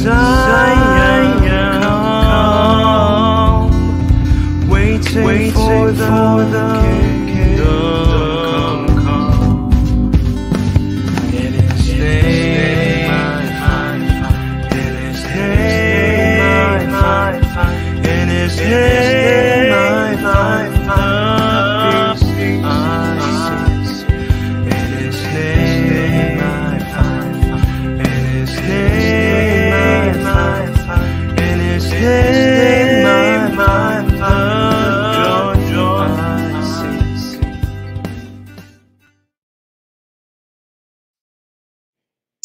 come, waiting for the kingdom come. In His name in His name in His name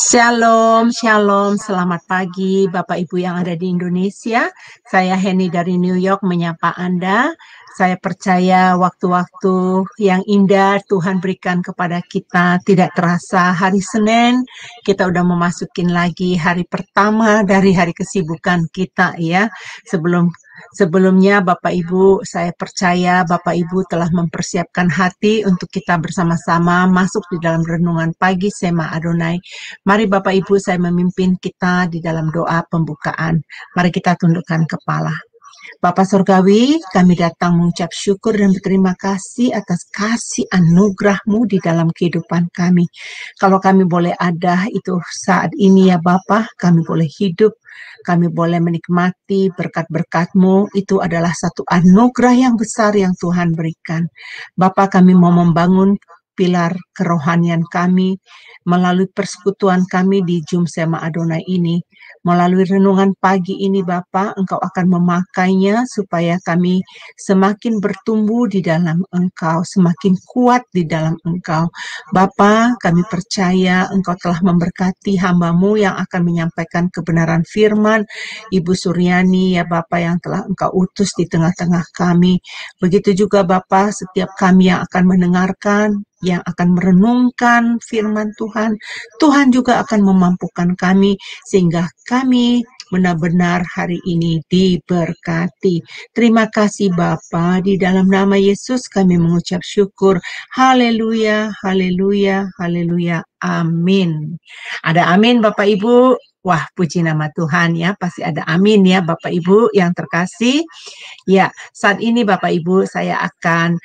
Shalom, shalom, selamat pagi Bapak Ibu yang ada di Indonesia. Saya Henny dari New York menyapa Anda. Saya percaya waktu-waktu yang indah Tuhan berikan kepada kita tidak terasa. Hari Senin kita udah memasukin lagi hari pertama dari hari kesibukan kita ya. Sebelumnya Bapak Ibu, saya percaya Bapak Ibu telah mempersiapkan hati untuk kita bersama-sama masuk di dalam renungan pagi Sema Adonai. Mari Bapak Ibu, saya memimpin kita di dalam doa pembukaan. Mari kita tundukkan kepala. Bapak Surgawi, kami datang mengucap syukur dan berterima kasih atas kasih anugerah-Mu di dalam kehidupan kami. Kalau kami boleh ada itu saat ini ya Bapak, kami boleh hidup, kami boleh menikmati berkat-berkat-Mu, itu adalah satu anugerah yang besar yang Tuhan berikan. Bapak, kami mau membangun pilar kerohanian kami melalui persekutuan kami di Zoom Sema Adonai ini. Melalui renungan pagi ini Bapak, Engkau akan memakainya supaya kami semakin bertumbuh di dalam Engkau, semakin kuat di dalam Engkau. Bapak, kami percaya Engkau telah memberkati hamba-Mu yang akan menyampaikan kebenaran firman, Ibu Suryani ya Bapak yang telah Engkau utus di tengah-tengah kami. Begitu juga Bapak, setiap kami yang akan mendengarkan, yang akan merenungkan firman Tuhan, Tuhan juga akan memampukan kami sehingga kami benar-benar hari ini diberkati. Terima kasih Bapa, di dalam nama Yesus kami mengucap syukur. Haleluya, haleluya, haleluya. Amin. Ada amin Bapak Ibu. Wah, puji nama Tuhan ya, pasti ada amin ya Bapak Ibu yang terkasih. Ya, saat ini Bapak Ibu saya akan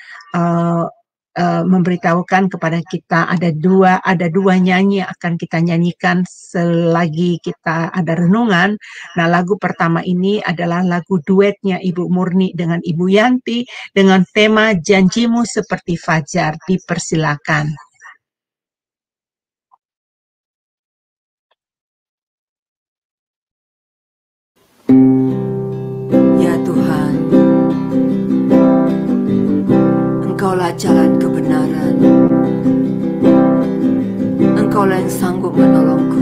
memberitahukan kepada kita ada dua nyanyi yang akan kita nyanyikan selagi kita ada renungan. Nah, lagu pertama ini adalah lagu duetnya Ibu Murni dengan Ibu Yanti dengan tema Janjimu Seperti Fajar. Dipersilakan. Ya Tuhan, Engkaulah jalan kebenaran, Engkaulah yang sanggup menolongku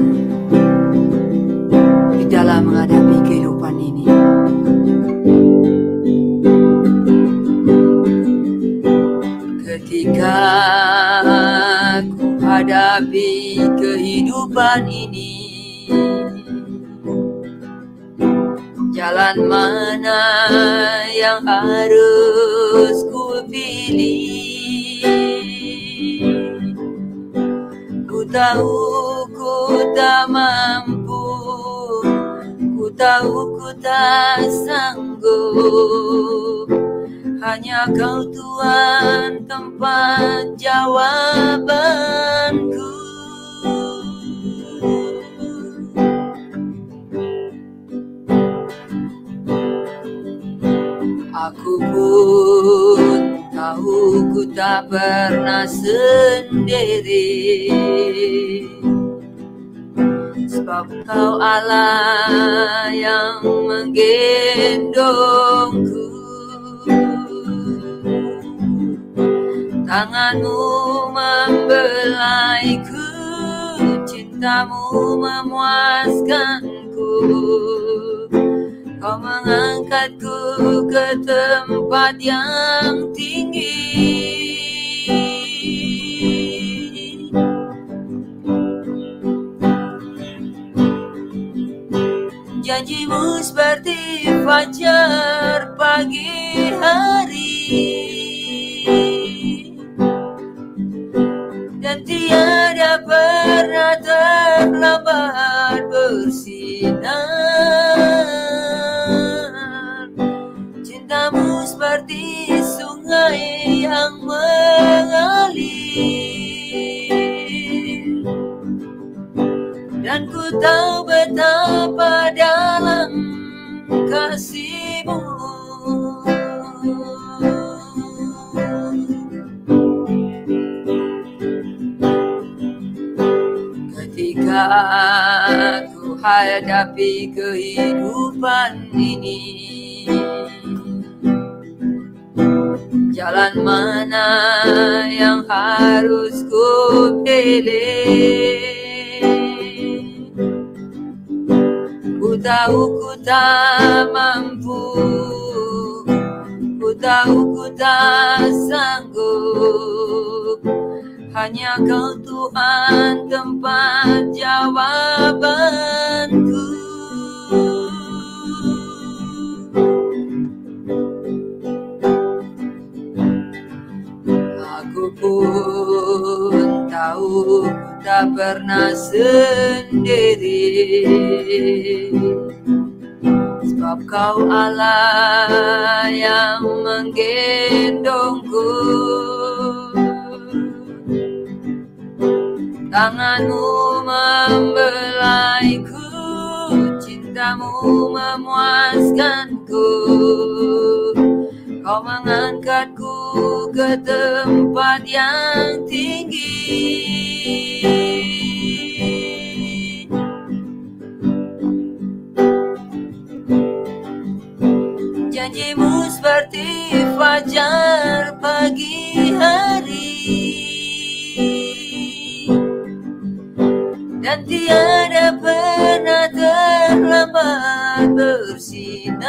di dalam menghadapi kehidupan ini. Ketika ku hadapi kehidupan ini, jalan mana yang harus ku pilih? Ku tahu ku tak mampu, ku tahu ku tak sanggup. Hanya Kau Tuhan tempat jawabanku. Aku pun tahu ku tak pernah sendiri, sebab Kau Allah yang menggendongku. Tangan-Mu membelaiku, cinta-Mu memuaskanku. Kau mengangkatku ke tempat yang tinggi. Janji-Mu seperti fajar pagi hari, dan tiada pernah terlambat bersinar. dan ku tahu betapa dalam kasih-Mu. Ketika ku hadapi kehidupan ini, jalan mana yang harus ku pilih? Ku tahu ku tak mampu, ku tahu ku tak sanggup. Hanya Kau Tuhan tempat jawabanku. Aku pun tahu ku tak pernah sendiri, sebab Kau Allah yang menggendongku. Tangan-Mu membelaiku, cinta-Mu memuaskanku. Kau mengangkatku ke tempat yang tinggi. Janji-Mu seperti fajar pagi hari, dan tiada pernah terlambat bersinar.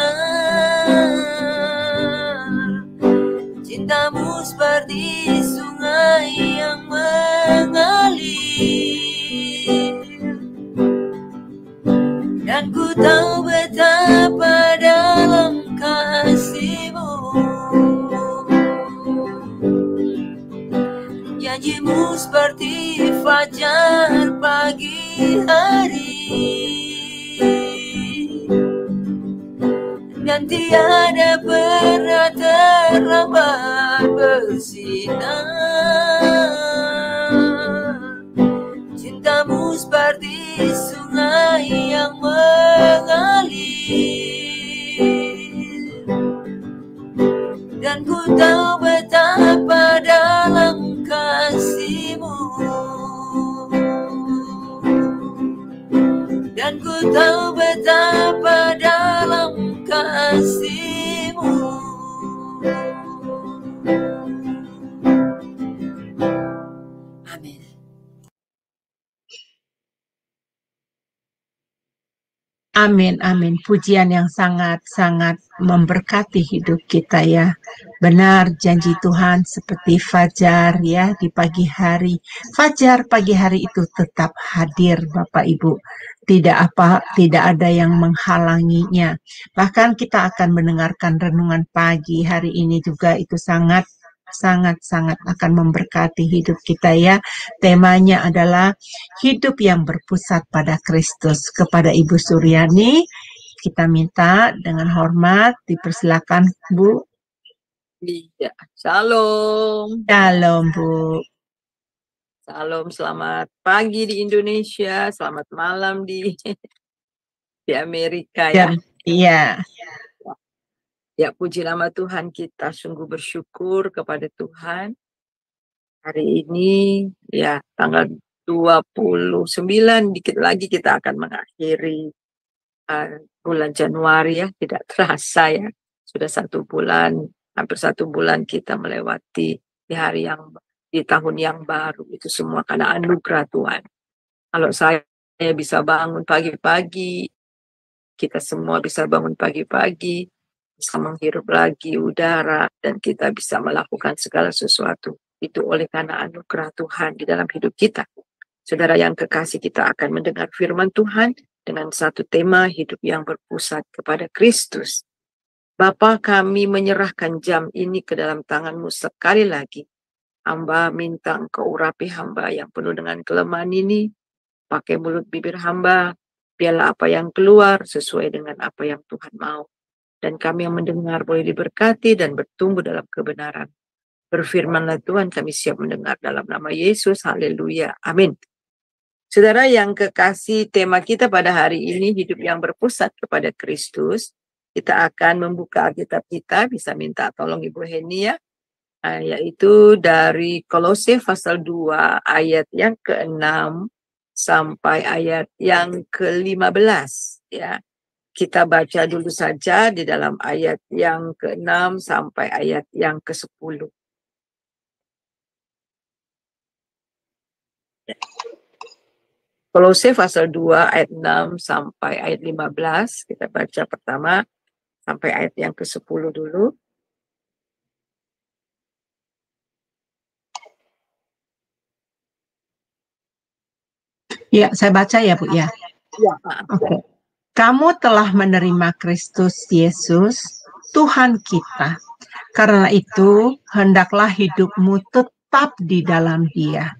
Cinta-Mu seperti sungai yang mengalir, dan ku tahu betapa dalam kasih-Mu. Janji-Mu seperti fajar pagi hari, dan tiada pernah terlambat bersinar. Cinta-Mu seperti sungai yang mengalir, dan ku tahu betapa dalam kasih-Mu, dan ku tahu betapa dalam kasih-Mu. Amin. Amin, amin. Pujian yang sangat-sangat memberkati hidup kita ya. Benar janji Tuhan seperti fajar ya di pagi hari. Fajar pagi hari itu tetap hadir Bapak Ibu. Tidak ada yang menghalanginya. Bahkan kita akan mendengarkan renungan pagi hari ini juga itu sangat akan memberkati hidup kita ya. Temanya adalah hidup yang berpusat pada Kristus. Kepada Ibu Suryani, kita minta dengan hormat dipersilakan Bu. Iya, shalom. Shalom Bu. Salam, selamat pagi di Indonesia, selamat malam di Amerika ya. Iya. Ya, puji nama Tuhan, kita sungguh bersyukur kepada Tuhan. Hari ini ya tanggal 29, dikit lagi kita akan mengakhiri bulan Januari ya, tidak terasa ya. Sudah 1 bulan, hampir 1 bulan kita melewati di tahun yang baru. Itu semua karena anugerah Tuhan. Kalau saya bisa bangun pagi-pagi, kita semua bisa bangun pagi-pagi, bisa menghirup lagi udara, dan kita bisa melakukan segala sesuatu. Itu oleh karena anugerah Tuhan di dalam hidup kita. Saudara yang kekasih, kita akan mendengar firman Tuhan dengan satu tema hidup yang berpusat kepada Kristus. Bapa, kami menyerahkan jam ini ke dalam tangan-Mu sekali lagi. Hamba minta Engkau urapi hamba yang penuh dengan kelemahan ini. Pakai mulut bibir hamba, biarlah apa yang keluar sesuai dengan apa yang Tuhan mau. Dan kami yang mendengar boleh diberkati dan bertumbuh dalam kebenaran. Berfirmanlah Tuhan, kami siap mendengar dalam nama Yesus. Haleluya. Amin. Saudara yang kekasih, tema kita pada hari ini hidup yang berpusat kepada Kristus. Kita akan membuka Alkitab kita, bisa minta tolong Ibu Heni ya, yaitu dari Kolose pasal 2 ayat yang ke-6 sampai ayat yang ke-15 ya. Kita baca dulu saja di dalam ayat yang ke-6 sampai ayat yang ke-10. Kolose pasal 2 ayat 6 sampai ayat 15. Kita baca pertama sampai ayat yang ke-10 dulu. Ya, saya baca ya, Bu ya. Ya. Oke. Kamu telah menerima Kristus Yesus, Tuhan kita. Karena itu, hendaklah hidupmu tetap di dalam Dia.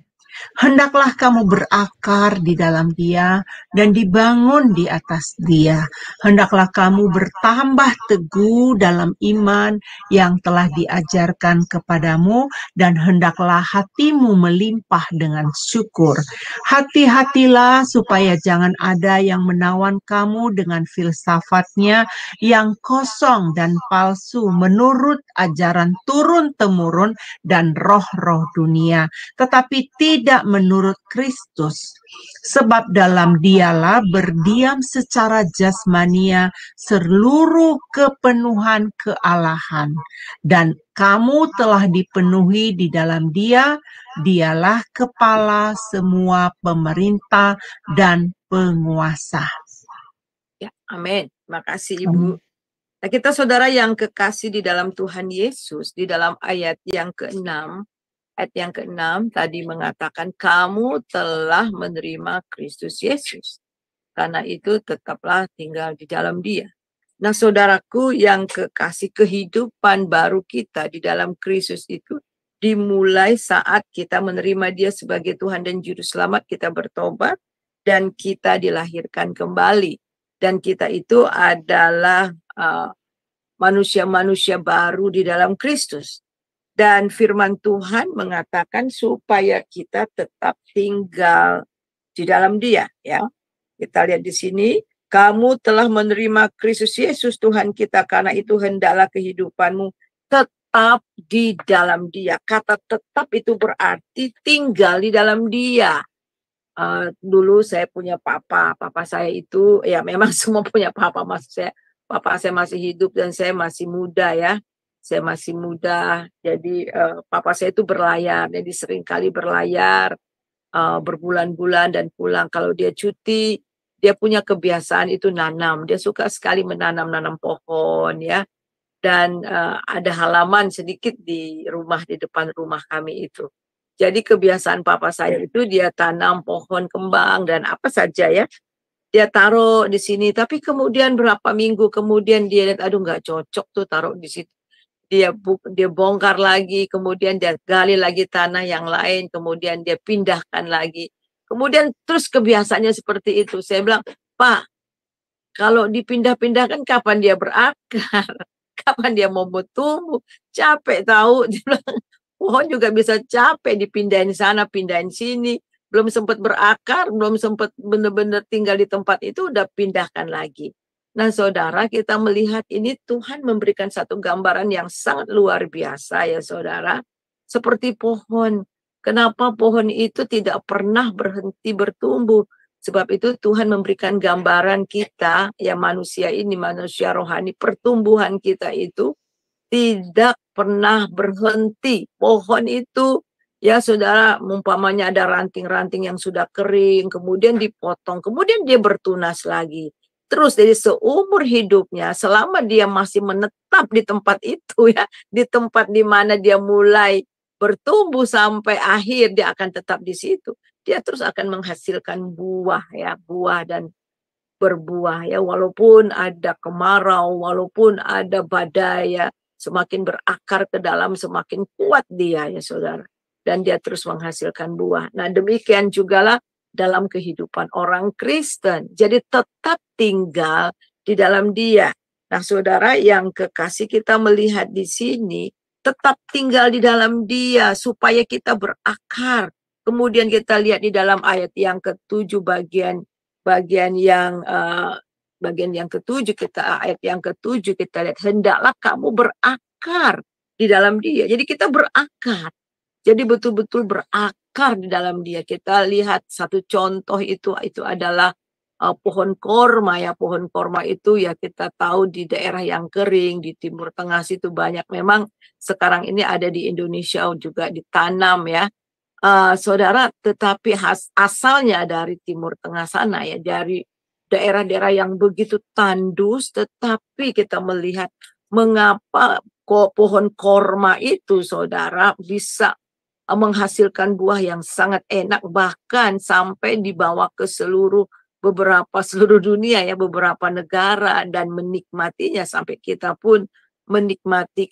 Hendaklah kamu berakar di dalam Dia dan dibangun di atas Dia. Hendaklah kamu bertambah teguh dalam iman yang telah diajarkan kepadamu, dan hendaklah hatimu melimpah dengan syukur. Hati-hatilah supaya jangan ada yang menawan kamu dengan filsafatnya yang kosong dan palsu menurut ajaran turun-temurun dan roh-roh dunia, tetapi tidak menurut Kristus. Sebab dalam Dialah berdiam secara jasmania seluruh kepenuhan kealahan. Dan kamu telah dipenuhi di dalam Dia. Dialah kepala semua pemerintah dan penguasa. Ya, amin. Makasih Ibu. Nah, kita saudara yang kekasih di dalam Tuhan Yesus, di dalam ayat yang ke-6, tadi mengatakan kamu telah menerima Kristus Yesus. Karena itu tetaplah tinggal di dalam Dia. Nah, saudaraku yang kekasih, kehidupan baru kita di dalam Kristus itu dimulai saat kita menerima Dia sebagai Tuhan dan Juru Selamat, kita bertobat dan kita dilahirkan kembali. Dan kita itu adalah manusia-manusia baru di dalam Kristus. Dan firman Tuhan mengatakan supaya kita tetap tinggal di dalam Dia ya. Kita lihat di sini, kamu telah menerima Kristus Yesus Tuhan kita, karena itu hendaklah kehidupanmu tetap di dalam Dia. Kata tetap itu berarti tinggal di dalam Dia. Dulu saya punya papa saya itu ya, memang semua punya papa, maksud saya papa saya masih hidup dan saya masih muda ya. Saya masih muda, jadi papa saya itu berlayar, jadi seringkali berlayar berbulan-bulan dan pulang. Kalau dia cuti, dia punya kebiasaan itu nanam. Dia suka sekali menanam pohon ya. Dan ada halaman sedikit di depan rumah kami itu. Jadi kebiasaan papa saya itu dia tanam pohon kembang dan apa saja ya. Dia taruh di sini, tapi kemudian berapa minggu kemudian dia lihat, aduh nggak cocok tuh taruh di situ. Dia bongkar lagi, kemudian dia gali lagi tanah yang lain, kemudian dia pindahkan lagi. Kemudian terus kebiasaannya seperti itu. Saya bilang, Pak, kalau dipindah-pindahkan kapan dia berakar? Kapan dia mau bertumbuh? Capek tahu. Dia bilang, pohon juga bisa capek dipindahin sana, pindahin sini. Belum sempat berakar, belum sempat benar-benar tinggal di tempat itu, udah pindahkan lagi. Nah, saudara, kita melihat ini Tuhan memberikan satu gambaran yang sangat luar biasa ya, saudara. Seperti pohon. Kenapa pohon itu tidak pernah berhenti bertumbuh? Sebab itu Tuhan memberikan gambaran kita, ya manusia ini, manusia rohani, pertumbuhan kita itu tidak pernah berhenti. Pohon itu, ya saudara, umpamanya ada ranting-ranting yang sudah kering, kemudian dipotong, kemudian dia bertunas lagi. Terus dari seumur hidupnya, selama dia masih menetap di tempat itu ya, di tempat di mana dia mulai bertumbuh sampai akhir, dia akan tetap di situ. Dia terus akan menghasilkan buah ya, buah dan berbuah ya, walaupun ada kemarau, walaupun ada badai ya, semakin berakar ke dalam semakin kuat dia ya saudara. Dan dia terus menghasilkan buah. Nah, demikian jugalah dalam kehidupan orang Kristen. Jadi tetap tinggal di dalam Dia. Nah, saudara yang kekasih, kita melihat di sini tetap tinggal di dalam Dia supaya kita berakar. Kemudian kita lihat di dalam ayat yang ke-7 bagian yang ke-7 ayat yang ke-7 kita lihat, hendaklah kamu berakar di dalam Dia. Jadi kita berakar. Jadi betul-betul berakar di dalam Dia. Kita lihat satu contoh itu adalah pohon korma ya. Pohon korma itu ya kita tahu di daerah yang kering di Timur Tengah situ banyak. Memang sekarang ini ada di Indonesia juga ditanam ya. Saudara, tetapi asalnya dari Timur Tengah sana ya, dari daerah-daerah yang begitu tandus, tetapi kita melihat mengapa pohon korma itu, saudara, bisa menghasilkan buah yang sangat enak, bahkan sampai dibawa ke seluruh dunia ya, beberapa negara, dan menikmatinya sampai kita pun menikmati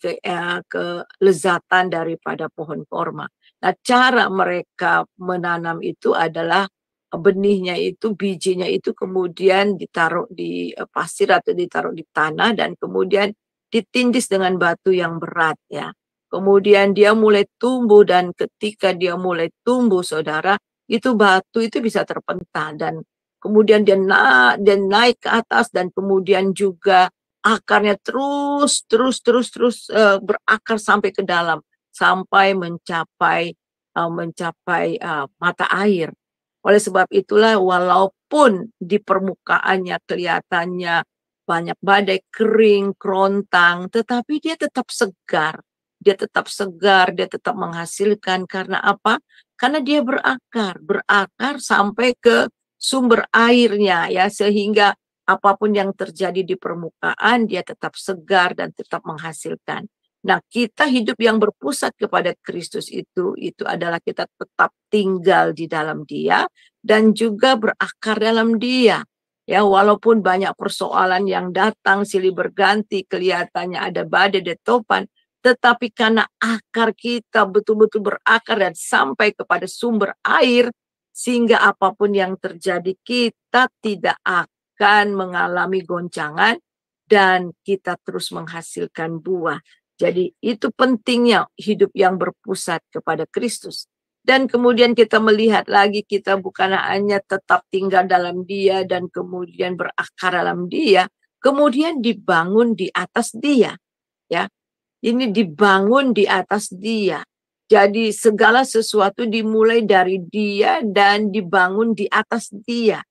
kelezatan daripada pohon korma. Nah, cara mereka menanam itu adalah benihnya itu, bijinya itu kemudian ditaruh di pasir atau ditaruh di tanah dan kemudian ditindis dengan batu yang berat ya. Kemudian dia mulai tumbuh dan ketika dia mulai tumbuh, saudara, itu batu itu bisa terpental dan kemudian dia naik ke atas dan kemudian juga akarnya terus berakar sampai ke dalam. Sampai mencapai mata air. Oleh sebab itulah walaupun di permukaannya kelihatannya banyak badai, kering, kerontang, tetapi dia tetap segar. Dia tetap segar, dia tetap menghasilkan. Karena apa? Karena dia berakar sampai ke sumber airnya ya, sehingga apapun yang terjadi di permukaan dia tetap segar dan tetap menghasilkan. Nah, kita hidup yang berpusat kepada Kristus itu adalah kita tetap tinggal di dalam Dia dan juga berakar dalam Dia. Ya, walaupun banyak persoalan yang datang silih berganti, kelihatannya ada badai dan topan, tetapi karena akar kita betul-betul berakar dan sampai kepada sumber air, sehingga apapun yang terjadi kita tidak akan mengalami goncangan dan kita terus menghasilkan buah. Jadi itu pentingnya hidup yang berpusat kepada Kristus. Dan kemudian kita melihat lagi kita bukan hanya tetap tinggal dalam Dia dan kemudian berakar dalam Dia, kemudian dibangun di atas Dia. Ya, ini dibangun di atas Dia. Jadi segala sesuatu dimulai dari Dia dan dibangun di atas Dia.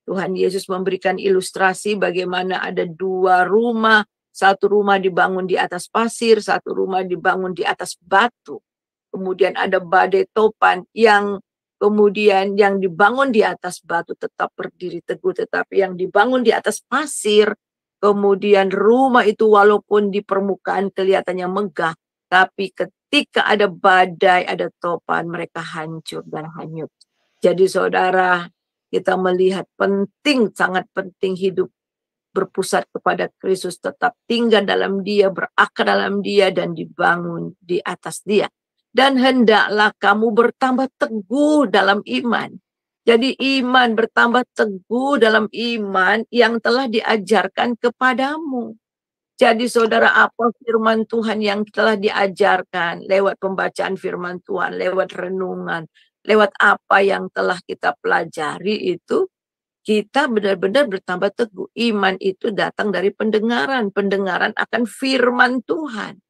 Tuhan Yesus memberikan ilustrasi bagaimana ada dua rumah. Satu rumah dibangun di atas pasir, satu rumah dibangun di atas batu. Kemudian ada badai topan yang kemudian yang dibangun di atas batu tetap berdiri teguh, tetapi yang dibangun di atas pasir, kemudian rumah itu walaupun di permukaan kelihatannya megah, tapi ketika ada badai, ada topan, mereka hancur dan hanyut. Jadi saudara, kita melihat sangat penting hidup berpusat kepada Kristus, tetap tinggal dalam Dia, berakar dalam Dia, dan dibangun di atas Dia. Dan hendaklah kamu bertambah teguh dalam iman. Jadi iman, bertambah teguh dalam iman yang telah diajarkan kepadamu. Jadi saudara, apa firman Tuhan yang telah diajarkan lewat pembacaan firman Tuhan, lewat renungan, lewat apa yang telah kita pelajari itu, kita benar-benar bertambah teguh. Iman itu datang dari pendengaran akan firman Tuhan.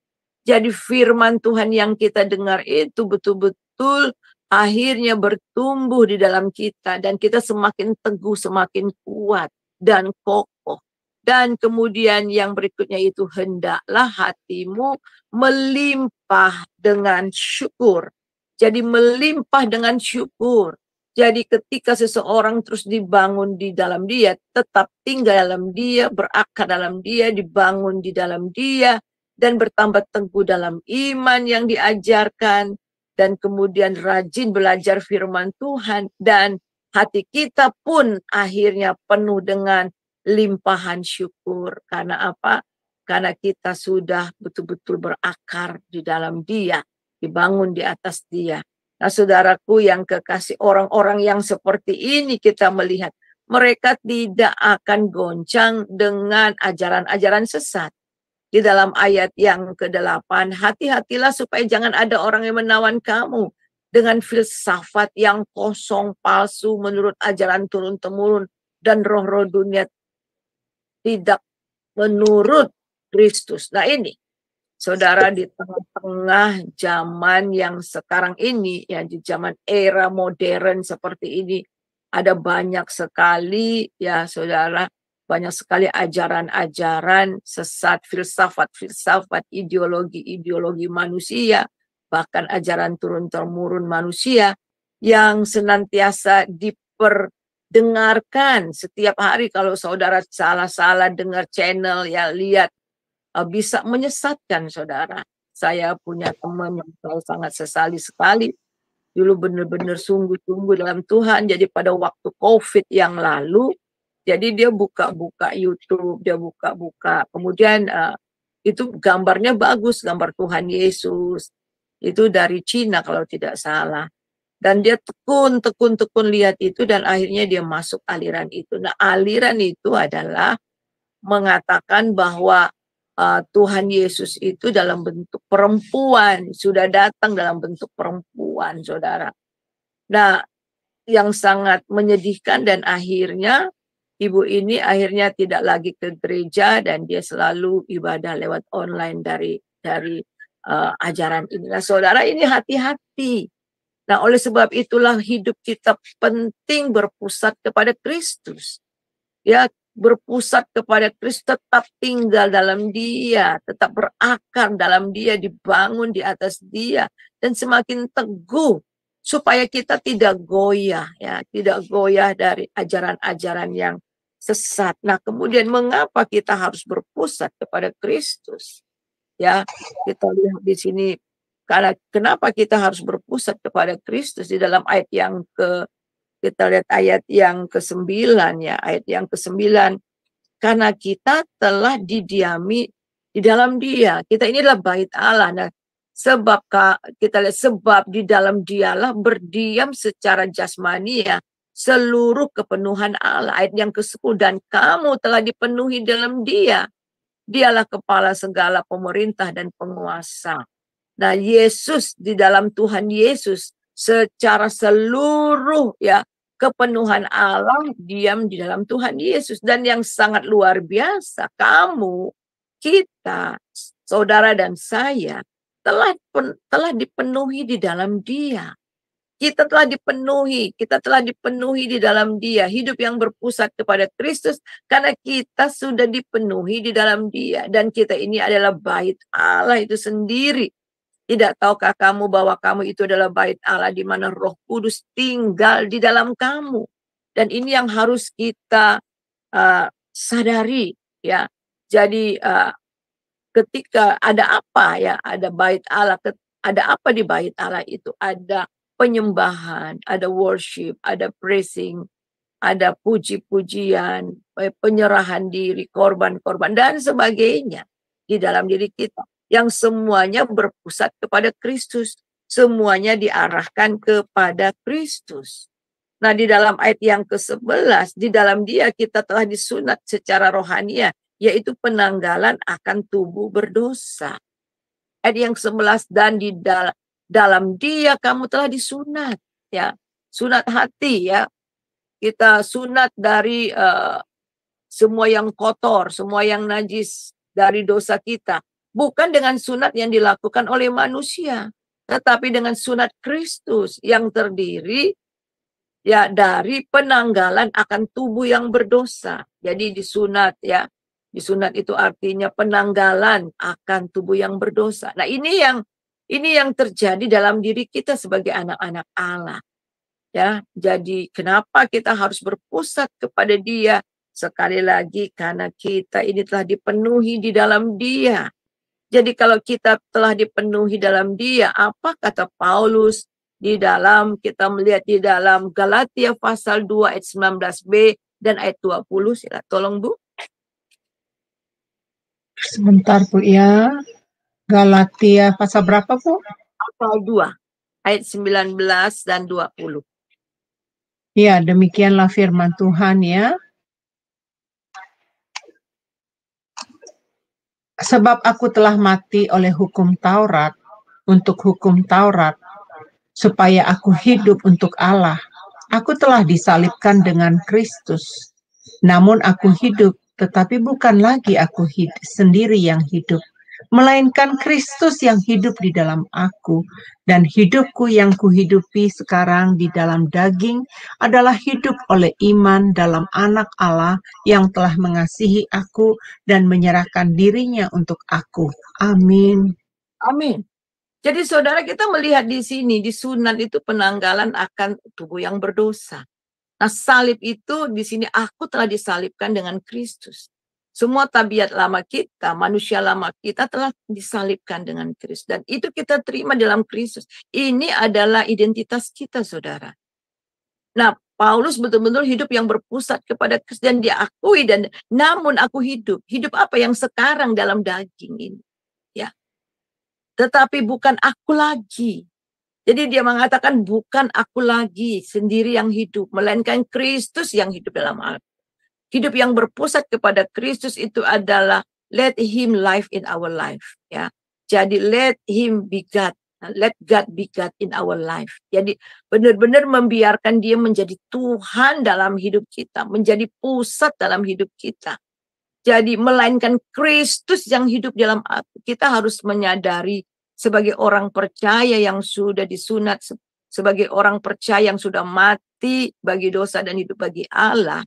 Jadi firman Tuhan yang kita dengar itu betul-betul akhirnya bertumbuh di dalam kita. Dan kita semakin teguh, semakin kuat dan kokoh. Dan kemudian yang berikutnya itu, hendaklah hatimu melimpah dengan syukur. Jadi melimpah dengan syukur. Jadi ketika seseorang terus dibangun di dalam Dia, tetap tinggal dalam Dia, berakar dalam Dia, dibangun di dalam Dia, dan bertambah teguh dalam iman yang diajarkan, dan kemudian rajin belajar firman Tuhan, dan hati kita pun akhirnya penuh dengan limpahan syukur. Karena apa? Karena kita sudah betul-betul berakar di dalam Dia, dibangun di atas Dia. Nah, saudaraku yang kekasih, orang-orang yang seperti ini kita melihat mereka tidak akan goncang dengan ajaran-ajaran sesat. Di dalam ayat yang ke-8, hati-hatilah supaya jangan ada orang yang menawan kamu dengan filsafat yang kosong, palsu, menurut ajaran turun-temurun, dan roh-roh dunia tidak menurut Kristus. Nah ini, saudara, di tengah-tengah zaman yang sekarang ini, ya di zaman era modern seperti ini, ada banyak sekali, ya saudara, banyak sekali ajaran-ajaran sesat, filsafat-filsafat, ideologi-ideologi manusia, bahkan ajaran turun-temurun manusia yang senantiasa diperdengarkan setiap hari. Kalau saudara salah-salah dengar channel, ya lihat, bisa menyesatkan, saudara. Saya punya teman yang saya sangat sesali sekali. Dulu benar-benar sungguh-sungguh dalam Tuhan. Jadi pada waktu COVID yang lalu, jadi dia buka-buka YouTube, dia buka-buka. Kemudian itu gambarnya bagus, gambar Tuhan Yesus. Itu dari Cina kalau tidak salah. Dan dia tekun lihat itu, dan akhirnya dia masuk aliran itu. Nah, aliran itu adalah mengatakan bahwa Tuhan Yesus itu dalam bentuk perempuan, sudah datang dalam bentuk perempuan, saudara. Nah, yang sangat menyedihkan, dan akhirnya ibu ini akhirnya tidak lagi ke gereja, dan dia selalu ibadah lewat online dari ajaran ini. Nah, saudara, ini hati-hati. Nah, oleh sebab itulah hidup kita penting berpusat kepada Kristus. Ya, berpusat kepada Kristus, tetap tinggal dalam Dia, tetap berakar dalam Dia, dibangun di atas Dia, dan semakin teguh supaya kita tidak goyah, ya, tidak goyah dari ajaran-ajaran yang sesat. Nah, kemudian mengapa kita harus berpusat kepada Kristus? Ya, kita lihat di sini, karena kenapa kita harus berpusat kepada Kristus di dalam ayat yang kita lihat ayat yang ke-9, ya, ayat yang ke-9. Karena kita telah didiami di dalam Dia. Kita ini adalah bait Allah. Nah, sebab kita lihat, sebab di dalam Dialah berdiam secara jasmani, ya, seluruh kepenuhan Allah. Ayat yang ke-10, dan kamu telah dipenuhi dalam Dia. Dialah kepala segala pemerintah dan penguasa. Nah, Yesus, di dalam Tuhan Yesus secara seluruh, ya, kepenuhan Allah diam di dalam Tuhan Yesus. Dan yang sangat luar biasa, kamu, kita, saudara dan saya telah dipenuhi di dalam Dia. Kita telah dipenuhi di dalam Dia. Hidup yang berpusat kepada Kristus karena kita sudah dipenuhi di dalam Dia. Dan kita ini adalah bait Allah itu sendiri. Tidak tahukah kamu bahwa kamu itu adalah bait Allah, di mana Roh Kudus tinggal di dalam kamu. Dan ini yang harus kita sadari, ya. Jadi ketika ada apa, ya, ada bait Allah, ada apa di bait Allah itu? Ada penyembahan, ada worship, ada praising, ada puji-pujian, penyerahan diri, korban-korban, dan sebagainya di dalam diri kita. Yang semuanya berpusat kepada Kristus. Semuanya diarahkan kepada Kristus. Nah, di dalam ayat yang ke-11, di dalam Dia kita telah disunat secara rohania, yaitu penanggalan akan tubuh berdosa. Ayat yang ke-11, dan di dalam Dia kamu telah disunat, ya. Sunat hati, ya. Kita sunat dari semua yang kotor, semua yang najis dari dosa kita. Bukan dengan sunat yang dilakukan oleh manusia, tetapi dengan sunat Kristus yang terdiri, ya, dari penanggalan akan tubuh yang berdosa. Jadi disunat, ya. Disunat itu artinya penanggalan akan tubuh yang berdosa. Nah, ini yang terjadi dalam diri kita sebagai anak-anak Allah. Ya, jadi kenapa kita harus berpusat kepada Dia? Sekali lagi, karena kita ini telah dipenuhi di dalam Dia. Jadi kalau kita telah dipenuhi dalam Dia, apa kata Paulus di dalam, kita melihat di dalam Galatia pasal 2 ayat 19b dan ayat 20, sila tolong Bu. Sebentar Bu, ya. Galatia pasal berapa Bu? Pasal 2 ayat 19 dan 20. Ya, demikianlah firman Tuhan, ya. Sebab aku telah mati oleh hukum Taurat, untuk hukum Taurat, supaya aku hidup untuk Allah. Aku telah disalibkan dengan Kristus. Namun aku hidup, tetapi bukan lagi aku sendiri yang hidup, melainkan Kristus yang hidup di dalam aku. Dan hidupku yang kuhidupi sekarang di dalam daging adalah hidup oleh iman dalam Anak Allah yang telah mengasihi aku dan menyerahkan dirinya untuk aku. Amin. Amin. Jadi saudara, kita melihat di sini, di sunat itu penanggalan akan tubuh yang berdosa. Nah, salib itu di sini aku telah disalibkan dengan Kristus. Semua tabiat lama kita, manusia lama kita telah disalibkan dengan Kristus. Dan itu kita terima dalam Kristus. Ini adalah identitas kita, saudara. Nah, Paulus betul-betul hidup yang berpusat kepada Kristus dan diakui, dan namun aku hidup. Hidup apa yang sekarang dalam daging ini? Ya. Tetapi bukan aku lagi. Jadi dia mengatakan bukan aku lagi sendiri yang hidup, melainkan Kristus yang hidup dalam aku. Hidup yang berpusat kepada Kristus itu adalah let him live in our life. Ya, jadi let him be God, let God be God in our life. Jadi benar-benar membiarkan dia menjadi Tuhan dalam hidup kita, menjadi pusat dalam hidup kita. Jadi melainkan Kristus yang hidup dalam aku. Kita harus menyadari sebagai orang percaya yang sudah disunat, sebagai orang percaya yang sudah mati bagi dosa dan hidup bagi Allah,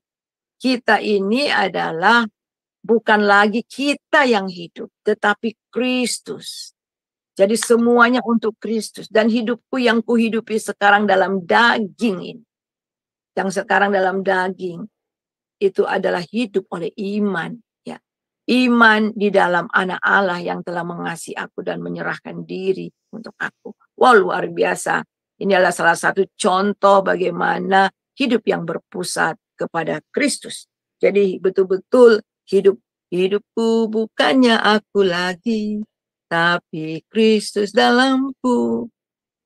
kita ini adalah bukan lagi kita yang hidup, tetapi Kristus. Jadi semuanya untuk Kristus. Dan hidupku yang kuhidupi sekarang dalam daging ini, yang sekarang dalam daging, itu adalah hidup oleh iman. Iman di dalam Anak Allah yang telah mengasihi aku dan menyerahkan diri untuk aku. Wah, luar biasa. Ini adalah salah satu contoh bagaimana hidup yang berpusat kepada Kristus. Jadi betul-betul hidupku bukannya aku lagi, tapi Kristus dalamku.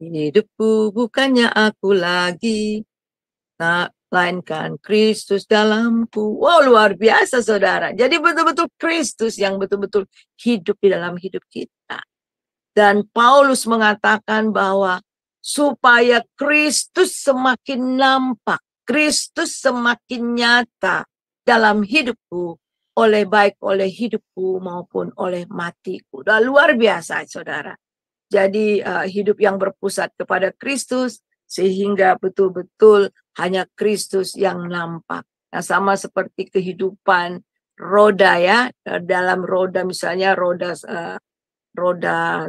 Hidupku bukannya aku lagi, melainkan Kristus dalamku. Wow, luar biasa, saudara. Jadi betul-betul Kristus yang betul-betul hidup di dalam hidup kita. Dan Paulus mengatakan bahwa supaya Kristus semakin nampak, Kristus semakin nyata dalam hidupku, baik oleh hidupku maupun oleh matiku. Dan luar biasa, saudara. Jadi hidup yang berpusat kepada Kristus, sehingga betul-betul hanya Kristus yang nampak. Nah, sama seperti kehidupan roda, ya, dalam roda misalnya roda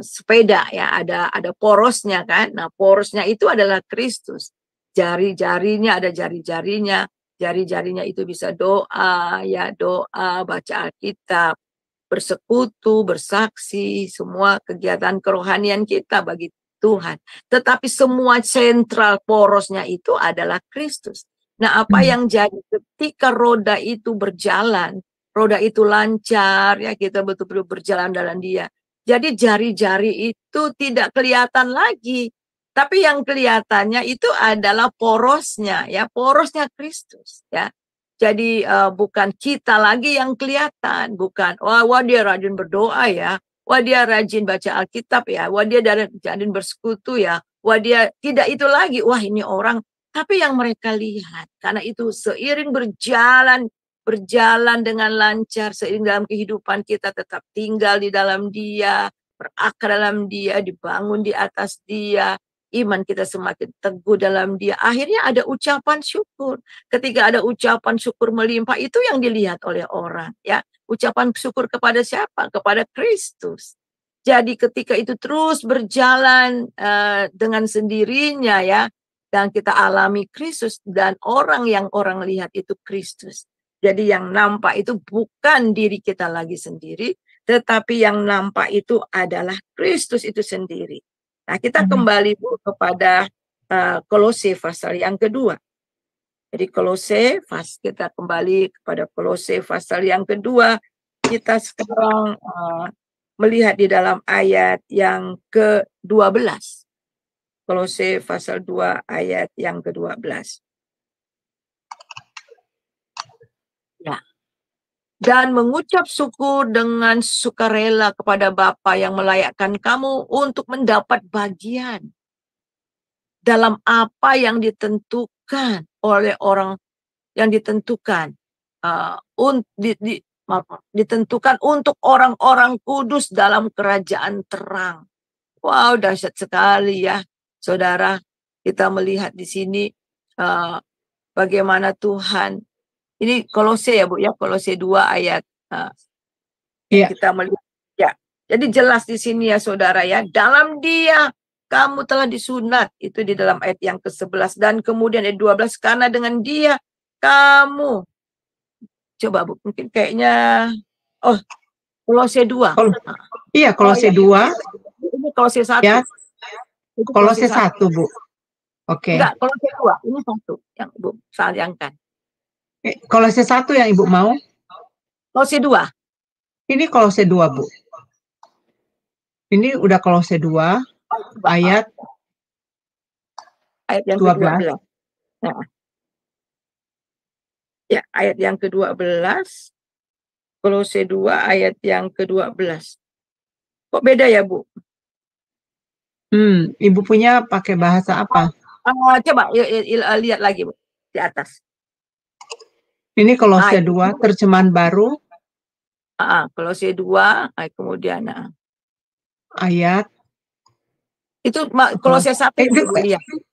sepeda, ya, ada porosnya kan. Nah, porosnya itu adalah Kristus. Jari-jarinya ada jari-jarinya. Jari-jarinya itu bisa doa, ya, doa, baca Alkitab, bersekutu, bersaksi, semua kegiatan kerohanian kita bagi Tuhan. Tetapi semua sentral porosnya itu adalah Kristus. Nah, apa yang jadi ketika roda itu berjalan, roda itu lancar, ya, kita betul-betul berjalan dalam dia. Jadi jari-jari itu tidak kelihatan lagi. Tapi yang kelihatannya itu adalah porosnya, ya, porosnya Kristus, ya. Jadi bukan kita lagi yang kelihatan, bukan, wah dia rajin berdoa, ya. Wah, dia rajin baca Alkitab, ya. Wah, dia rajin bersekutu, ya. Wah, dia tidak itu lagi. Wah, ini orang. Tapi yang mereka lihat, karena itu seiring berjalan dengan lancar, seiring dalam kehidupan kita tetap tinggal di dalam dia, berakar dalam dia, dibangun di atas dia, iman kita semakin teguh dalam dia. Akhirnya ada ucapan syukur. Ketika ada ucapan syukur melimpah, itu yang dilihat oleh orang, ya. Ucapan syukur kepada siapa? Kepada Kristus. Jadi ketika itu terus berjalan dengan sendirinya, ya, dan kita alami Kristus, dan orang yang orang lihat itu Kristus. Jadi yang nampak itu bukan diri kita lagi sendiri, tetapi yang nampak itu adalah Kristus itu sendiri. Nah, kita kembali kepada Kolose pasal yang kedua. Jadi kita kembali kepada Kolose pasal yang kedua. Kita sekarang melihat di dalam ayat yang ke-12. Kolose pasal 2 ayat yang ke-12. Ya. Dan mengucap syukur dengan sukarela kepada Bapa yang melayakkan kamu untuk mendapat bagian dalam apa yang ditentukan oleh orang yang ditentukan ditentukan untuk orang-orang kudus dalam kerajaan terang. Wow, dahsyat sekali ya, saudara. Kita melihat di sini bagaimana Tuhan. Ini Kolose ya Bu ya, Kolose 2 ayat. Kita melihat ya. Jadi jelas di sini ya saudara ya, dalam Dia kamu telah disunat, itu di dalam ayat yang ke-11, dan kemudian ayat 12, karena dengan Dia kamu, coba Bu, mungkin kayaknya Kolose 2. Iya, Kolose 2. Ini Kolose 1. Ya. Kolose 1, Bu. Oke. Enggak, Kolose 2. Ini 1 yang Ibu sayangkan. Kolose 1 yang Ibu mau? Kolose 2. Ini Kolose 2, Bu. Ini udah Kolose 2 ayat yang 12. Nah. Ya, ayat yang ke-12. Kolose 2 ayat yang ke-12. Kok beda ya, Bu? Ibu punya pakai bahasa apa? Coba lihat lagi, Bu, di atas. Ini Kolose 2 terjemahan baru. Kolose 2, kemudian ayat. Itu Kolose 1.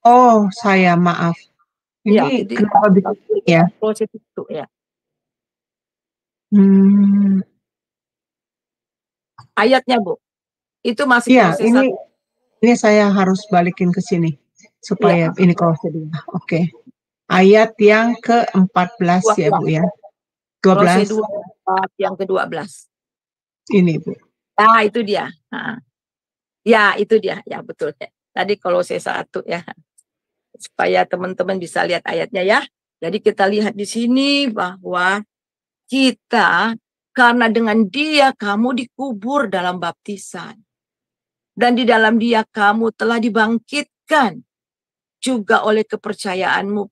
Oh, saya maaf. Ini ya, kenapa begitu ya? Kolose 1 ya. Ayatnya, Bu. Itu masih Kolose 1. Ini saya harus balikin ke sini supaya ini Kolose 2. Oke. Ayat yang ke-14 ya, Bu ya. 12. Kolose 2 yang ke-12. Ini, Bu. Nah, itu dia. Ya, itu dia. Ya, betul. Tadi Kolose 1 ya. Supaya teman-teman bisa lihat ayatnya ya. Jadi kita lihat di sini bahwa kita, karena dengan Dia kamu dikubur dalam baptisan. Dan di dalam Dia kamu telah dibangkitkan juga oleh kepercayaanmu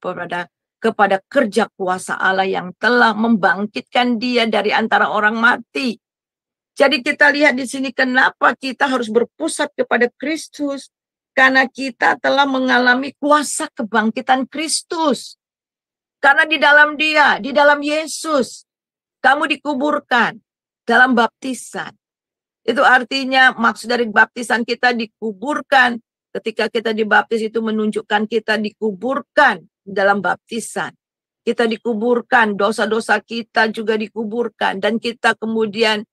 kepada kerja kuasa Allah yang telah membangkitkan Dia dari antara orang mati. Jadi kita lihat di sini kenapa kita harus berpusat kepada Kristus. Karena kita telah mengalami kuasa kebangkitan Kristus. Karena di dalam Dia, di dalam Yesus, kamu dikuburkan dalam baptisan. Itu artinya maksud dari baptisan kita dikuburkan. Ketika kita dibaptis itu menunjukkan kita dikuburkan dalam baptisan. Kita dikuburkan, dosa-dosa kita juga dikuburkan. Dan kita kemudian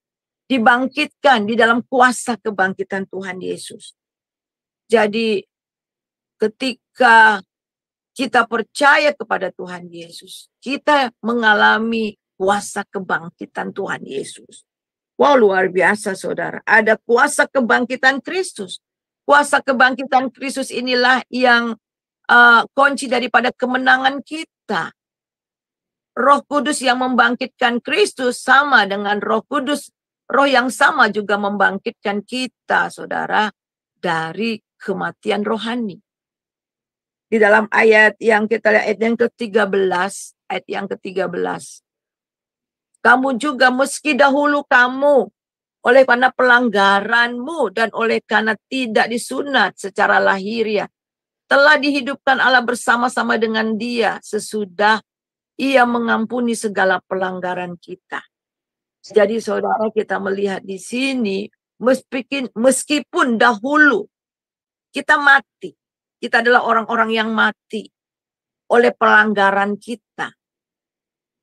dibangkitkan di dalam kuasa kebangkitan Tuhan Yesus. Jadi ketika kita percaya kepada Tuhan Yesus, kita mengalami kuasa kebangkitan Tuhan Yesus. Wow, luar biasa saudara. Ada kuasa kebangkitan Kristus. Kuasa kebangkitan Kristus inilah yang kunci daripada kemenangan kita. Roh Kudus yang membangkitkan Kristus sama dengan Roh Kudus. Roh yang sama juga membangkitkan kita, saudara, dari kematian rohani. Di dalam ayat yang kita lihat, ayat yang ke-13, kamu juga meski dahulu kamu oleh karena pelanggaranmu dan oleh karena tidak disunat secara lahiriah telah dihidupkan Allah bersama-sama dengan Dia sesudah Ia mengampuni segala pelanggaran kita. Jadi saudara, kita melihat di sini meskipun dahulu kita mati, kita adalah orang-orang yang mati oleh pelanggaran kita.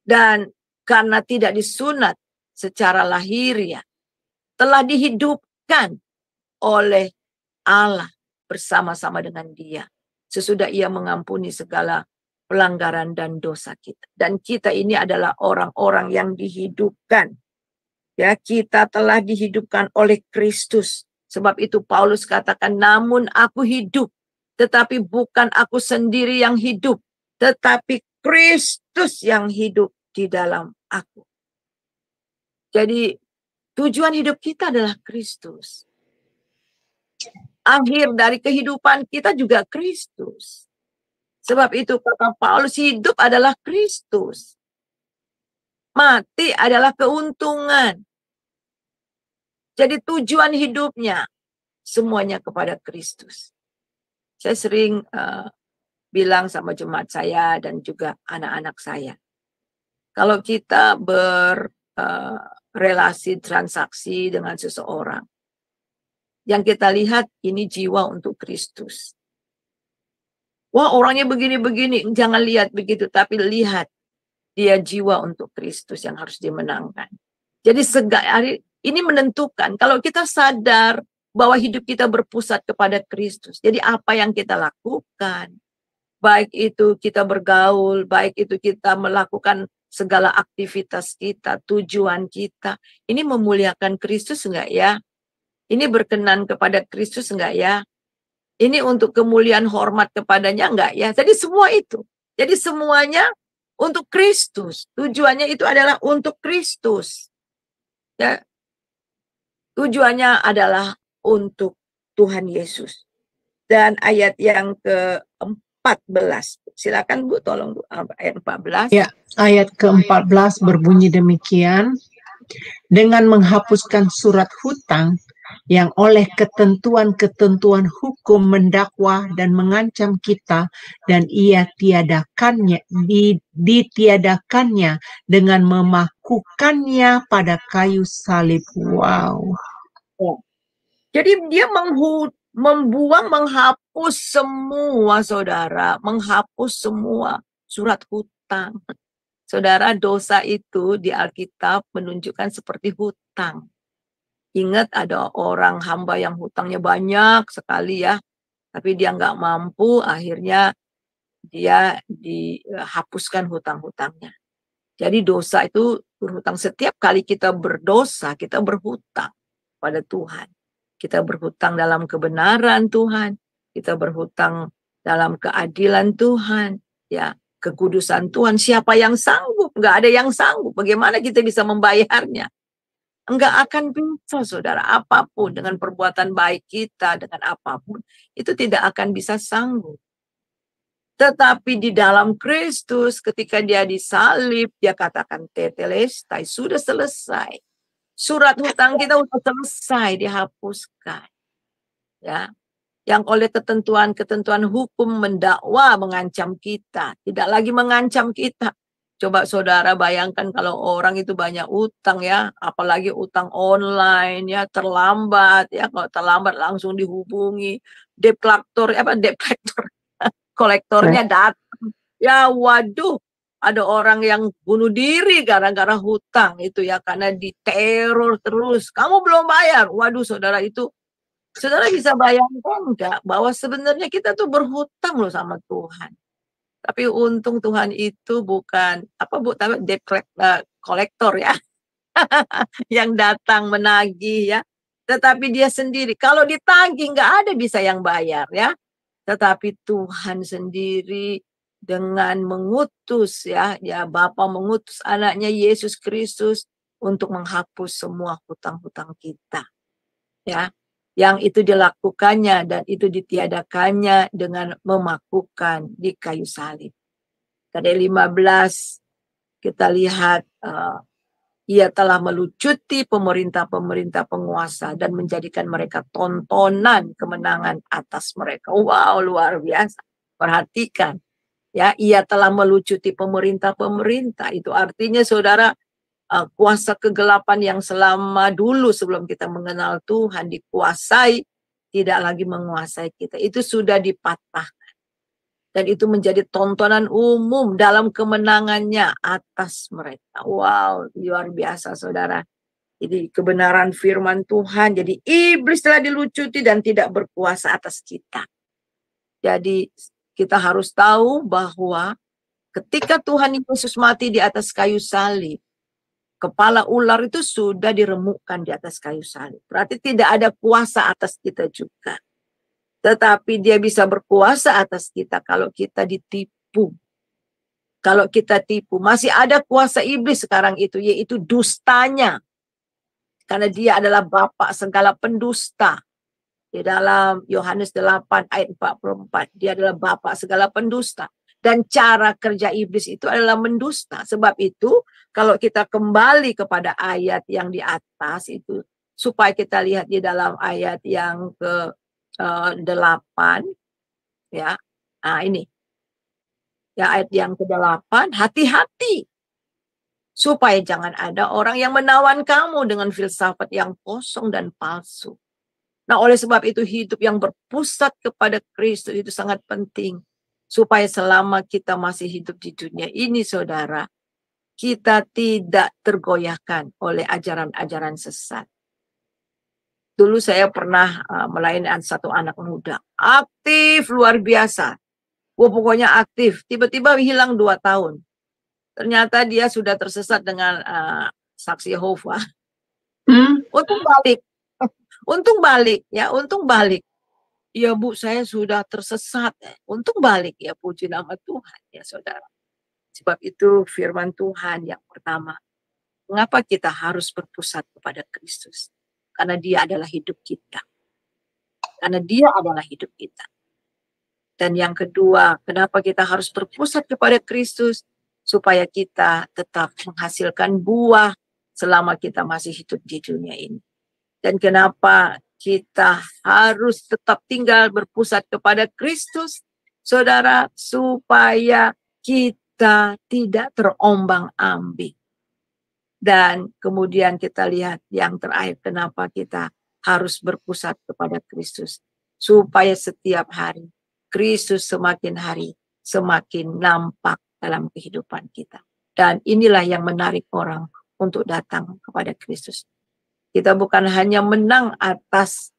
Dan karena tidak disunat secara lahiriah, telah dihidupkan oleh Allah bersama-sama dengan Dia. Sesudah Ia mengampuni segala pelanggaran dan dosa kita. Dan kita ini adalah orang-orang yang dihidupkan. Ya, kita telah dihidupkan oleh Kristus. Sebab itu Paulus katakan, namun aku hidup, tetapi bukan aku sendiri yang hidup, tetapi Kristus yang hidup di dalam aku. Jadi tujuan hidup kita adalah Kristus. Akhir dari kehidupan kita juga Kristus. Sebab itu kata Paulus, hidup adalah Kristus. Mati adalah keuntungan. Jadi tujuan hidupnya semuanya kepada Kristus. Saya sering bilang sama jemaat saya dan juga anak-anak saya, kalau kita berrelasi transaksi dengan seseorang, yang kita lihat ini jiwa untuk Kristus. Wah, orangnya begini-begini, jangan lihat begitu, tapi lihat dia jiwa untuk Kristus yang harus dimenangkan. Jadi ini menentukan kalau kita sadar bahwa hidup kita berpusat kepada Kristus. Jadi apa yang kita lakukan, baik itu kita bergaul, baik itu kita melakukan segala aktivitas kita, tujuan kita, ini memuliakan Kristus enggak ya? Ini berkenan kepada Kristus enggak ya? Ini untuk kemuliaan hormat kepadanya enggak ya? Jadi semua itu. Jadi semuanya untuk Kristus. Tujuannya itu adalah untuk Kristus. Ya. Tujuannya adalah untuk Tuhan Yesus. Dan ayat yang ke-14. Silakan Bu, tolong Bu, ayat 14. Ya, ayat ke-14 berbunyi demikian. Dengan menghapuskan surat hutang yang oleh ketentuan-ketentuan hukum mendakwa dan mengancam kita, dan ia ditiadakannya dengan memakukannya pada kayu salib. Wow. Jadi dia menghapus semua, saudara, menghapus semua surat hutang. Saudara, dosa itu di Alkitab menunjukkan seperti hutang. Ingat ada orang hamba yang hutangnya banyak sekali ya, tapi dia nggak mampu, akhirnya dia dihapuskan hutang-hutangnya. Jadi dosa itu berhutang. Setiap kali kita berdosa, kita berhutang pada Tuhan. Kita berhutang dalam kebenaran Tuhan, kita berhutang dalam keadilan Tuhan, ya, kekudusan Tuhan. Siapa yang sanggup? Nggak ada yang sanggup. Bagaimana kita bisa membayarnya? Enggak akan bisa, saudara. Apapun dengan perbuatan baik kita, dengan apapun, itu tidak akan bisa sanggup. Tetapi di dalam Kristus, ketika dia disalib, dia katakan tetelestai, sudah selesai. Surat hutang kita sudah selesai, dihapuskan. Ya, yang oleh ketentuan-ketentuan hukum mendakwa, mengancam kita, tidak lagi mengancam kita. Coba saudara bayangkan kalau orang itu banyak utang ya, apalagi utang online ya, terlambat ya, kalau terlambat langsung dihubungi debt collector, kolektornya datang. Ya waduh, ada orang yang bunuh diri gara-gara hutang itu ya, karena diteror terus. Kamu belum bayar. Waduh, saudara, itu saudara bisa bayangkan enggak bahwa sebenarnya kita tuh berhutang loh sama Tuhan. Tapi untung Tuhan itu bukan debt collector ya, yang datang menagih ya, tetapi dia sendiri. Kalau ditagih nggak ada bisa yang bayar ya, tetapi Tuhan sendiri dengan mengutus ya Bapa mengutus anaknya Yesus Kristus untuk menghapus semua hutang-hutang kita ya, yang itu dilakukannya dan itu ditiadakannya dengan memakukan di kayu salib. Tadi 15 kita lihat ia telah melucuti pemerintah-pemerintah penguasa dan menjadikan mereka tontonan kemenangan atas mereka. Wow, luar biasa. Perhatikan ya, ia telah melucuti pemerintah-pemerintah. Itu artinya saudara, kuasa kegelapan yang selama dulu sebelum kita mengenal Tuhan dikuasai, tidak lagi menguasai kita. Itu sudah dipatahkan. Dan itu menjadi tontonan umum dalam kemenangannya atas mereka. Wow, luar biasa saudara. Jadi kebenaran firman Tuhan, jadi iblis telah dilucuti dan tidak berkuasa atas kita. Jadi kita harus tahu bahwa ketika Tuhan Yesus mati di atas kayu salib, kepala ular itu sudah diremukkan di atas kayu salib. Berarti tidak ada kuasa atas kita juga. Tetapi dia bisa berkuasa atas kita kalau kita ditipu. Kalau kita tipu. Masih ada kuasa iblis sekarang itu, yaitu dustanya. Karena dia adalah bapa segala pendusta. Di dalam Yohanes 8 ayat 44. Dia adalah bapa segala pendusta. Dan cara kerja iblis itu adalah mendusta. Sebab itu kalau kita kembali kepada ayat yang di atas itu, supaya kita lihat di dalam ayat yang ke-8, Ya. Nah, ini. Ya, ayat yang ke-8, hati-hati supaya jangan ada orang yang menawan kamu dengan filsafat yang kosong dan palsu. Nah, oleh sebab itu hidup yang berpusat kepada Kristus itu sangat penting. Supaya selama kita masih hidup di dunia ini, saudara, kita tidak tergoyahkan oleh ajaran-ajaran sesat. Dulu saya pernah melayani satu anak muda. Aktif, luar biasa. Pokoknya aktif. Tiba-tiba hilang 2 tahun. Ternyata dia sudah tersesat dengan saksi Yehova. Untung balik. Untung balik. Ya, untung balik. Ya Bu, saya sudah tersesat. Untung balik. Ya, puji nama Tuhan. Ya saudara. Sebab itu firman Tuhan yang pertama. Mengapa kita harus berpusat kepada Kristus? Karena dia adalah hidup kita. Karena dia adalah hidup kita. Dan yang kedua, kenapa kita harus berpusat kepada Kristus? Supaya kita tetap menghasilkan buah selama kita masih hidup di dunia ini. Dan kenapa kita harus tetap tinggal berpusat kepada Kristus, saudara, supaya kita tidak terombang-ambing. Dan kemudian kita lihat yang terakhir, kenapa kita harus berpusat kepada Kristus. Supaya setiap hari, Kristus semakin hari, semakin nampak dalam kehidupan kita. Dan inilah yang menarik orang untuk datang kepada Kristus. Kita bukan hanya menang atas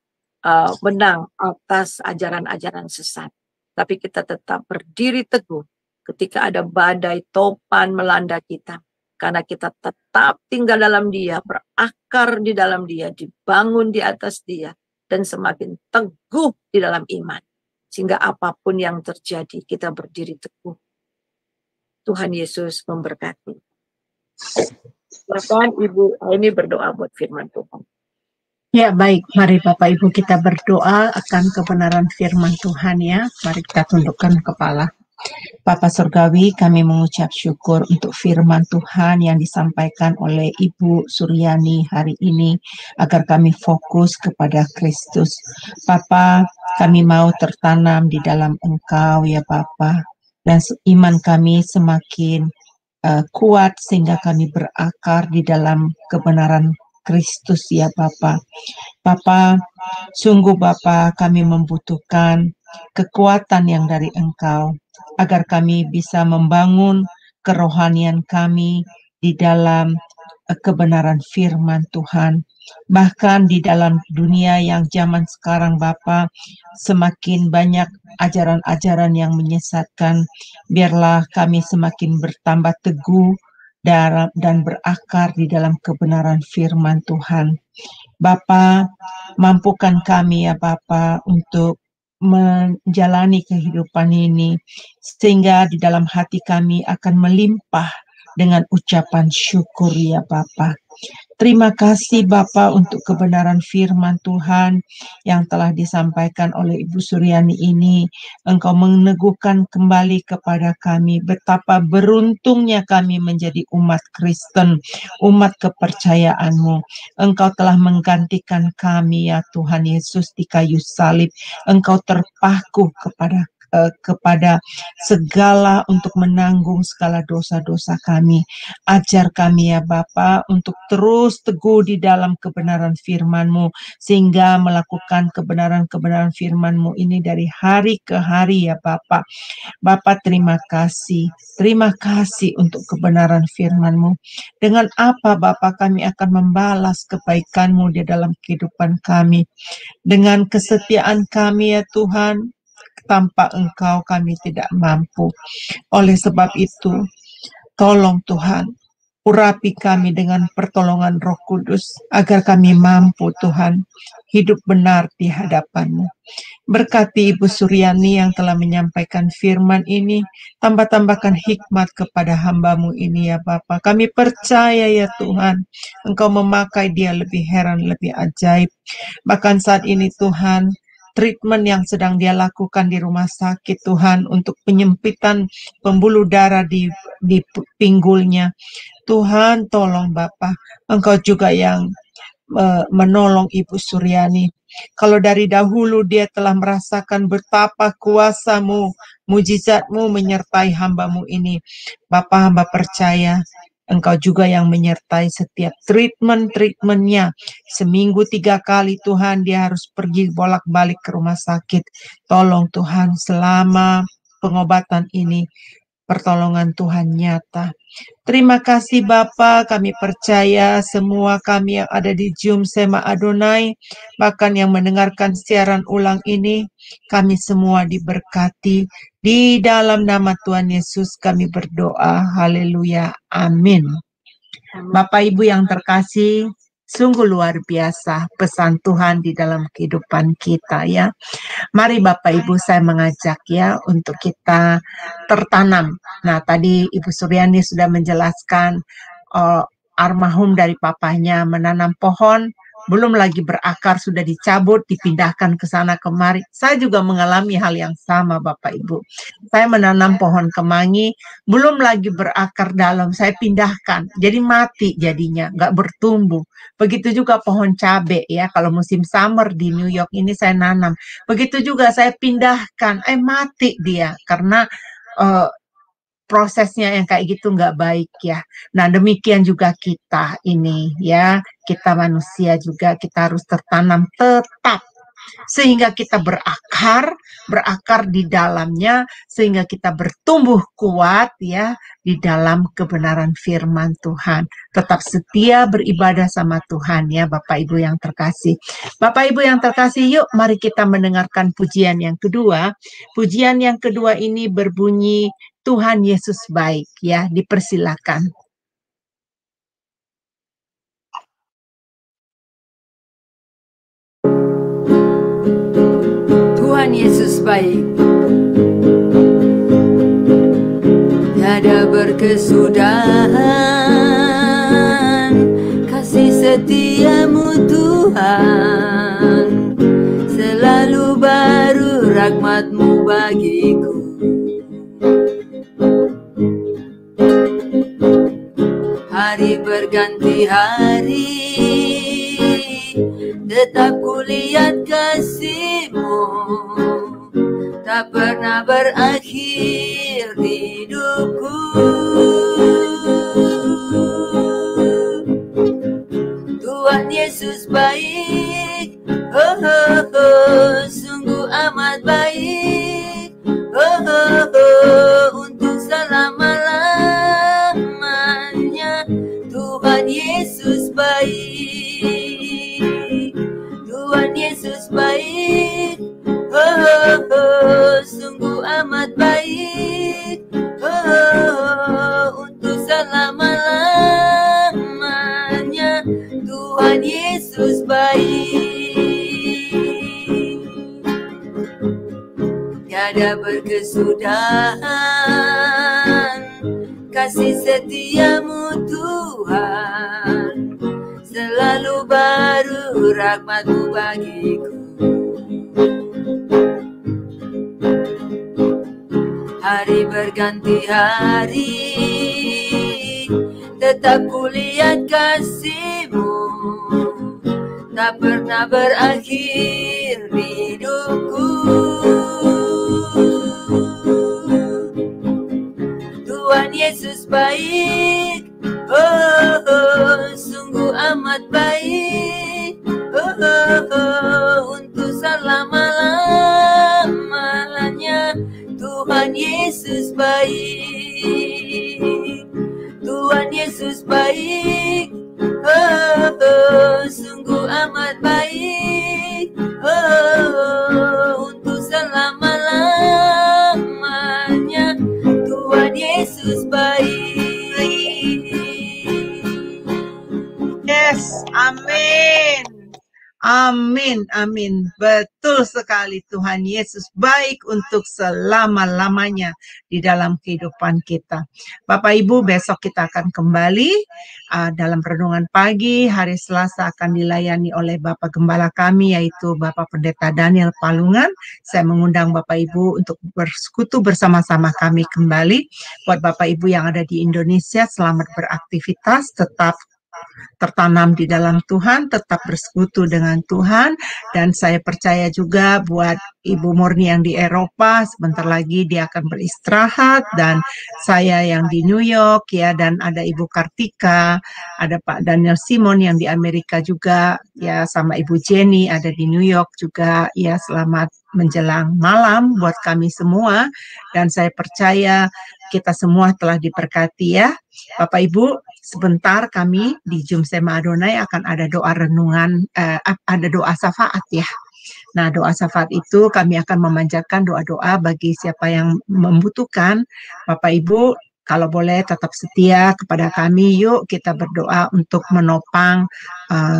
ajaran-ajaran sesat, tapi kita tetap berdiri teguh ketika ada badai topan melanda kita, karena kita tetap tinggal dalam Dia, berakar di dalam Dia, dibangun di atas Dia, dan semakin teguh di dalam iman, sehingga apapun yang terjadi kita berdiri teguh. Tuhan Yesus memberkati. Silakan Ibu ini berdoa buat firman Tuhan. Ya, baik. Mari Bapak Ibu kita berdoa akan kebenaran firman Tuhan ya. Mari kita tundukkan kepala. Bapa Surgawi, kami mengucap syukur untuk firman Tuhan yang disampaikan oleh Ibu Suryani hari ini, agar kami fokus kepada Kristus. Bapa, kami mau tertanam di dalam Engkau ya Bapa, dan iman kami semakin kuat sehingga kami berakar di dalam kebenaran Kristus ya Bapa. Bapa, sungguh Bapa, kami membutuhkan kekuatan yang dari Engkau, agar kami bisa membangun kerohanian kami di dalam kebenaran firman Tuhan. Bahkan di dalam dunia yang zaman sekarang Bapa, semakin banyak ajaran-ajaran yang menyesatkan. Biarlah kami semakin bertambah teguh dan berakar di dalam kebenaran firman Tuhan. Bapa, mampukan kami ya Bapa untuk menjalani kehidupan ini, sehingga di dalam hati kami akan melimpah dengan ucapan syukur ya Bapa. Terima kasih Bapa untuk kebenaran firman Tuhan yang telah disampaikan oleh Ibu Suryani ini. Engkau meneguhkan kembali kepada kami betapa beruntungnya kami menjadi umat Kristen, umat kepercayaan-Mu. Engkau telah menggantikan kami ya Tuhan Yesus di kayu salib. Engkau terpaku kepada segala untuk menanggung segala dosa-dosa kami. Ajar kami ya Bapa untuk terus teguh di dalam kebenaran firman-Mu, sehingga melakukan kebenaran-kebenaran firman-Mu ini dari hari ke hari ya Bapa. Bapa, terima kasih untuk kebenaran firman-Mu. Dengan apa Bapa kami akan membalas kebaikan-Mu di dalam kehidupan kami. Dengan kesetiaan kami ya Tuhan, tanpa Engkau kami tidak mampu. Oleh sebab itu, tolong Tuhan, urapi kami dengan pertolongan Roh Kudus, agar kami mampu Tuhan, hidup benar di hadapan-Mu. Berkati Ibu Suryani yang telah menyampaikan firman ini, tambah-tambahkan hikmat kepada hamba-Mu ini ya Bapa. Kami percaya ya Tuhan, Engkau memakai dia lebih heran, lebih ajaib. Bahkan saat ini Tuhan, treatment yang sedang dia lakukan di rumah sakit Tuhan untuk penyempitan pembuluh darah di pinggulnya. Tuhan tolong Bapa, Engkau juga yang menolong Ibu Suryani. Kalau dari dahulu dia telah merasakan betapa kuasa-Mu, mujizat-Mu menyertai hamba-Mu ini. Bapa, hamba percaya Engkau juga yang menyertai setiap treatment-treatmentnya. Seminggu 3 kali Tuhan dia harus pergi bolak-balik ke rumah sakit. Tolong Tuhan selama pengobatan ini, pertolongan Tuhan nyata. Terima kasih Bapa, kami percaya semua kami yang ada di Zoom Sema Adonai, bahkan yang mendengarkan siaran ulang ini, kami semua diberkati. Di dalam nama Tuhan Yesus kami berdoa, haleluya, amin. Bapak Ibu yang terkasih, sungguh luar biasa pesan Tuhan di dalam kehidupan kita ya. Mari Bapak Ibu saya mengajak ya untuk kita tertanam. Nah tadi Ibu Suryani sudah menjelaskan almarhum dari papanya menanam pohon, belum lagi berakar sudah dicabut, dipindahkan ke sana kemari. Saya juga mengalami hal yang sama Bapak Ibu. Saya menanam pohon kemangi, belum lagi berakar dalam, saya pindahkan. Jadi mati jadinya, nggak bertumbuh. Begitu juga pohon cabai ya, kalau musim summer di New York ini saya nanam. Begitu juga saya pindahkan, mati dia karena prosesnya yang kayak gitu nggak baik ya. Nah demikian juga kita ini ya, kita manusia juga kita harus tertanam tetap sehingga kita berakar di dalamnya, sehingga kita bertumbuh kuat ya di dalam kebenaran firman Tuhan. Tetap setia beribadah sama Tuhan ya Bapak Ibu yang terkasih. Bapak Ibu yang terkasih, yuk mari kita mendengarkan pujian yang kedua. Pujian yang kedua ini berbunyi Tuhan Yesus baik ya, dipersilakan. Tuhan Yesus baik, tiada berkesudahan kasih setiamu Tuhan, selalu baru rahmat-Mu bagiku. Hari berganti hari, tetap kulihat kasih-Mu, tak pernah berakhir hidupku. Tuhan Yesus baik, oh, oh, oh, sungguh amat baik, oh, oh, oh, untuk selama-lamanya. Tuhan Yesus baik, Tuhan Yesus baik, oh, oh, oh, sungguh amat baik, oh, oh, untuk selama-lamanya. Tuhan Yesus baik, tiada berkesudahan kasih setiamu Tuhan, selalu baru rahmat-Mu bagiku. Hari berganti hari, tetap kulihat kasih-Mu, tak pernah berakhir hidupku. Tuhan Yesus baik, oh, oh, sungguh amat baik, oh, oh, oh, untuk selama-lamanya. Tuhan Yesus baik, Tuhan Yesus baik, oh, oh, sungguh amat baik, oh, oh, untuk selama-lamanya. Tuhan Yesus baik. Yes, amin. Amin, amin. Betul sekali Tuhan Yesus baik untuk selama-lamanya di dalam kehidupan kita. Bapak Ibu, besok kita akan kembali dalam renungan pagi. Hari Selasa akan dilayani oleh Bapak Gembala kami, yaitu Bapak Pendeta Daniel Palungan. Saya mengundang Bapak Ibu untuk bersekutu bersama-sama kami kembali. Buat Bapak Ibu yang ada di Indonesia, selamat beraktivitas, tetap tertanam di dalam Tuhan, tetap bersekutu dengan Tuhan, dan saya percaya juga buat Ibu Murni yang di Eropa, sebentar lagi dia akan beristirahat, dan saya yang di New York ya, dan ada Ibu Kartika, ada Pak Daniel Simon yang di Amerika juga ya, sama Ibu Jenny ada di New York juga ya. Selamat menjelang malam buat kami semua, dan saya percaya kita semua telah diberkati ya. Bapak Ibu, sebentar kami di Jumsema Adonai akan ada doa renungan, ada doa syafaat ya. Nah, doa syafaat itu kami akan memanjatkan doa-doa bagi siapa yang membutuhkan. Bapak Ibu, kalau boleh tetap setia kepada kami, yuk kita berdoa untuk menopang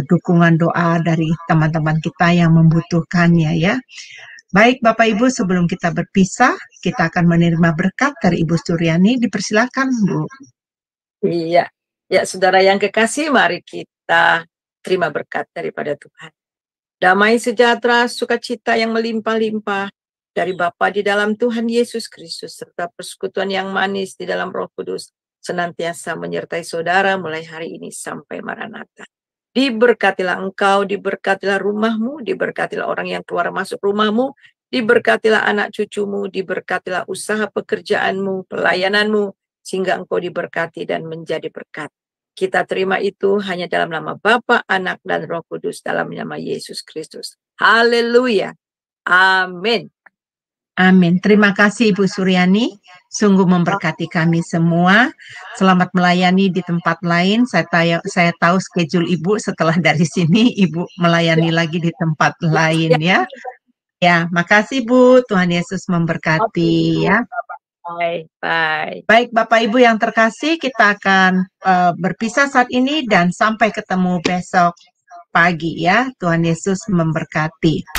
dukungan doa dari teman-teman kita yang membutuhkannya ya. Baik Bapak Ibu, sebelum kita berpisah, kita akan menerima berkat dari Ibu Suryani. Dipersilakan Bu. Iya, ya saudara yang kekasih, mari kita terima berkat daripada Tuhan. Damai sejahtera, sukacita yang melimpah-limpah dari Bapa di dalam Tuhan Yesus Kristus, serta persekutuan yang manis di dalam Roh Kudus, senantiasa menyertai saudara mulai hari ini sampai Maranatha. Diberkatilah engkau, diberkatilah rumahmu, diberkatilah orang yang keluar masuk rumahmu, diberkatilah anak cucumu, diberkatilah usaha pekerjaanmu, pelayananmu, sehingga engkau diberkati dan menjadi berkat. Kita terima itu hanya dalam nama Bapa, Anak, dan Roh Kudus, dalam nama Yesus Kristus. Haleluya. Amin. Amin. Terima kasih Ibu Suryani. Sungguh memberkati kami semua. Selamat melayani di tempat lain. Saya tahu schedule Ibu setelah dari sini, Ibu melayani lagi di tempat lain ya. Ya, makasih Bu. Tuhan Yesus memberkati ya. Bye. Baik Bapak Ibu yang terkasih, kita akan berpisah saat ini dan sampai ketemu besok pagi ya. Tuhan Yesus memberkati.